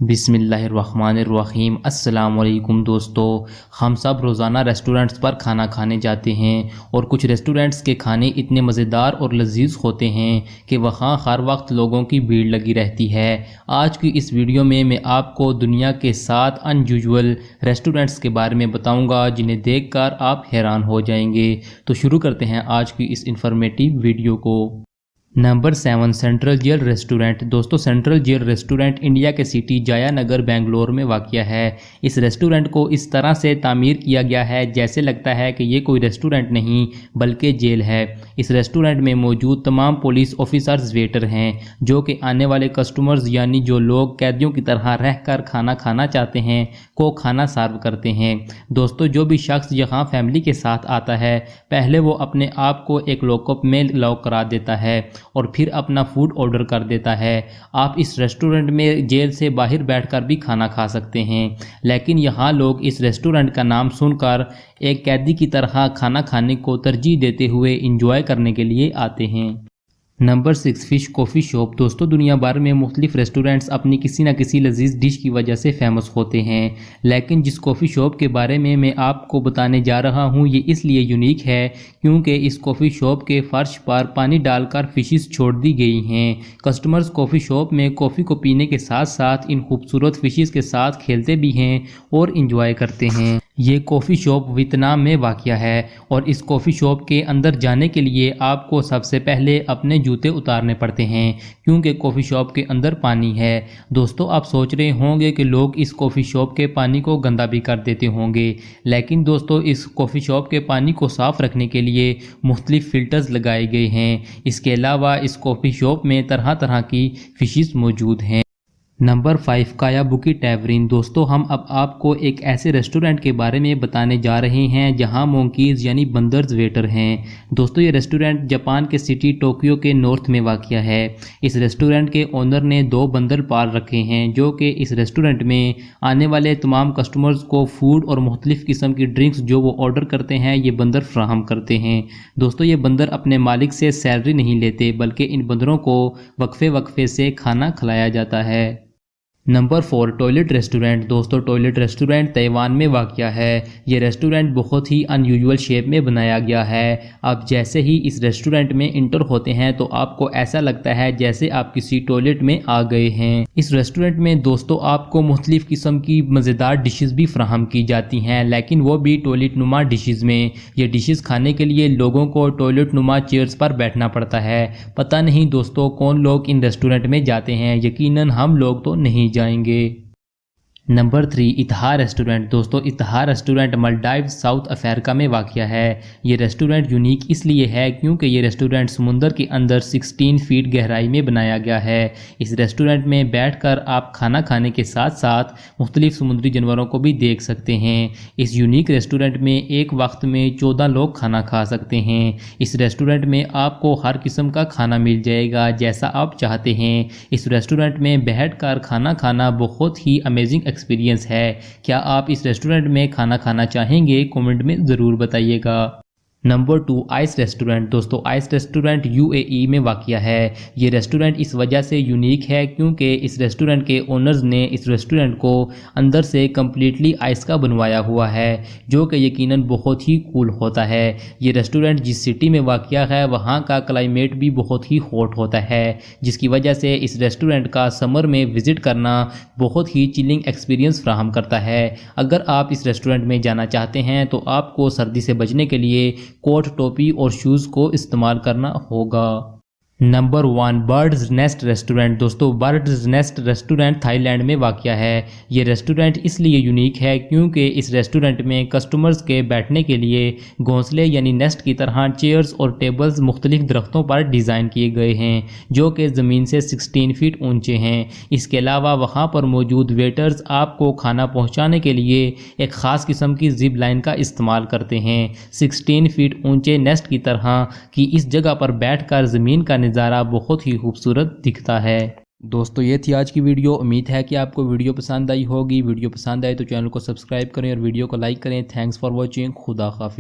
बिस्मिल्लाहिर्रहमानिर्रहीम। अस्सलाम वालेकुम दोस्तों, हम सब रोज़ाना रेस्टोरेंट्स पर खाना खाने जाते हैं और कुछ रेस्टोरेंट्स के खाने इतने मज़ेदार और लजीज होते हैं कि वहाँ हर वक्त लोगों की भीड़ लगी रहती है। आज की इस वीडियो में मैं आपको दुनिया के 7 अनयूजुअल रेस्टोरेंट्स के बारे में बताऊंगा जिन्हें देखकर आप हैरान हो जाएंगे। तो शुरू करते हैं आज की इस इंफॉर्मेटिव वीडियो को। Number 7, central jail restaurant. दोस्तों, सेंट्रल जेल रेस्टोरेंट इंडिया के सिटी जयानगर बेंगलोर में वाक़या है। इस रेस्टोरेंट को इस तरह से तामीर किया गया है जैसे लगता है कि ये कोई रेस्टोरेंट नहीं बल्कि जेल है। इस रेस्टोरेंट में मौजूद तमाम पुलिस ऑफिसर्स वेटर हैं जो कि आने वाले कस्टमर्स यानी जो लोग कैदियों की तरह रहकर खाना खाना चाहते हैं को खाना सर्व करते हैं। दोस्तों, जो भी शख्स यहाँ फैमिली के साथ आता है पहले वो अपने आप को एक लॉकअप में लॉक करा देता है और फिर अपना फूड ऑर्डर कर देता है। आप इस रेस्टोरेंट में जेल से बाहर बैठकर भी खाना खा सकते हैं, लेकिन यहाँ लोग इस रेस्टोरेंट का नाम सुनकर एक कैदी की तरह खाना खाने को तरजीह देते हुए एंजॉय करने के लिए आते हैं। Number 6, fish coffee shop. दोस्तों, दुनिया भर में मुख्तलिफ रेस्टोरेंट्स अपनी किसी न किसी लजीज डिश की वजह से फेमस होते हैं, लेकिन जिस कॉफ़ी शॉप के बारे में मैं आपको बताने जा रहा हूँ ये इसलिए यूनिक है क्योंकि इस कॉफ़ी शॉप के फर्श पर पानी डालकर फ़िशेस छोड़ दी गई हैं। कस्टमर्स कॉफ़ी शॉप में कॉफ़ी को पीने के साथ साथ इन खूबसूरत फ़िशेस के साथ खेलते भी हैं और इंजॉय करते हैं। ये कॉफ़ी शॉप वियतनाम में वाक़या है और इस कॉफ़ी शॉप के अंदर जाने के लिए आपको सबसे पहले अपने जूते उतारने पड़ते हैं क्योंकि कॉफ़ी शॉप के अंदर पानी है। दोस्तों, आप सोच रहे होंगे कि लोग इस कॉफ़ी शॉप के पानी को गंदा भी कर देते होंगे, लेकिन दोस्तों इस कॉफ़ी शॉप के पानी को साफ़ रखने के लिए मुख्तलिफ फ़िल्टर्स लगाए गए हैं। इसके अलावा इस कॉफ़ी शॉप में तरह तरह की फ़िशेस मौजूद हैं। नंबर 5, कायाबुकी टैवरिन। दोस्तों, हम अब आपको एक ऐसे रेस्टोरेंट के बारे में बताने जा रहे हैं जहां मोंकीज़ यानी बंदर्स वेटर हैं। दोस्तों, ये रेस्टोरेंट जापान के सिटी टोक्यो के नॉर्थ में वाक़या है। इस रेस्टोरेंट के ओनर ने 2 बंदर पाल रखे हैं जो कि इस रेस्टोरेंट में आने वाले तमाम कस्टमर्स को फूड और मुख्तलिफ़ किस्म की ड्रिंक्स जो वो ऑर्डर करते हैं ये बंदर फ्राहम करते हैं। दोस्तों, ये बंदर अपने मालिक से सैलरी नहीं लेते बल्कि इन बंदरों को वक्फे वक्फे से खाना खिलाया जाता है। Number 4, toilet restaurant. दोस्तों, टॉयलेट रेस्टोरेंट ताइवान में वाक़या है। ये रेस्टोरेंट बहुत ही अनयूजुअल शेप में बनाया गया है। आप जैसे ही इस रेस्टोरेंट में इंटर होते हैं तो आपको ऐसा लगता है जैसे आप किसी टॉयलेट में आ गए हैं। इस रेस्टोरेंट में दोस्तों आपको मुख्तलिफ किस्म की मज़ेदार डिशेस भी फ्राहम की जाती हैं, लेकिन वो भी टॉयलेट नुमा डिशेस में। ये डिशेस खाने के लिए लोगों को टॉयलेट नुमा चेयर्स पर बैठना पड़ता है। पता नहीं दोस्तों कौन लोग इन रेस्टोरेंट में जाते हैं, यकीनन हम लोग तो नहीं जाएंगे। नंबर 3, इतिहाद रेस्टोरेंट। दोस्तों, इतिहाद रेस्टोरेंट मालदीव साउथ अफ्रीका में वाक़या है। ये रेस्टोरेंट यूनिक इसलिए है क्योंकि ये रेस्टोरेंट समुंदर के अंदर 16 फीट गहराई में बनाया गया है। इस रेस्टोरेंट में बैठकर आप खाना खाने के साथ साथ मुख्तलिफ समुद्री जानवरों को भी देख सकते हैं। इस यूनिक रेस्टोरेंट में एक वक्त में 14 लोग खाना खा सकते हैं। इस रेस्टोरेंट में आपको हर किस्म का खाना मिल जाएगा जैसा आप चाहते हैं। इस रेस्टोरेंट में बैठकर खाना खाना बहुत ही अमेजिंग एक्सपीरियंस है। क्या आप इस रेस्टोरेंट में खाना खाना चाहेंगे? कमेंट में ज़रूर बताइएगा। Number 2, ice restaurant. दोस्तों, आइस रेस्टोरेंट यूएई में वाक़या है। ये रेस्टोरेंट इस वजह से यूनिक है क्योंकि इस रेस्टोरेंट के ओनर्स ने इस रेस्टोरेंट को अंदर से कम्प्लीटली आइस का बनवाया हुआ है जो कि यकीनन बहुत ही कूल होता है। ये रेस्टोरेंट जिस सिटी में वाक़या है वहाँ का क्लाइमेट भी बहुत ही हॉट होता है जिसकी वजह से इस रेस्टोरेंट का समर में विज़िट करना बहुत ही चिलिंग एक्सपीरियंस फ्राहम करता है। अगर आप इस रेस्टोरेंट में जाना चाहते हैं तो आपको सर्दी से बचने के लिए कोट, टोपी और शूज़ को इस्तेमाल करना होगा। Number 1, birds nest restaurant. दोस्तों, बर्ड्स नेस्ट रेस्टोरेंट थाईलैंड में वाक़या है। ये रेस्टोरेंट इसलिए यूनिक है क्योंकि इस रेस्टोरेंट में कस्टमर्स के बैठने के लिए घोंसले यानी नेस्ट की तरह चेयर्स और टेबल्स मुख्तलिफ दरख्तों पर डिज़ाइन किए गए हैं जो कि ज़मीन से 16 फीट ऊंचे हैं। इसके अलावा वहाँ पर मौजूद वेटर्स आपको खाना पहुँचाने के लिए एक ख़ास किस्म की जिप लाइन का इस्तेमाल करते हैं। 16 फीट ऊंचे नेस्ट की तरह की इस जगह पर बैठकर ज़मीन का नज़ारा बहुत ही खूबसूरत दिखता है। दोस्तों, ये थी आज की वीडियो। उम्मीद है कि आपको वीडियो पसंद आई होगी। वीडियो पसंद आए तो चैनल को सब्सक्राइब करें और वीडियो को लाइक करें। Thanks for watching. खुदा हाफिज़।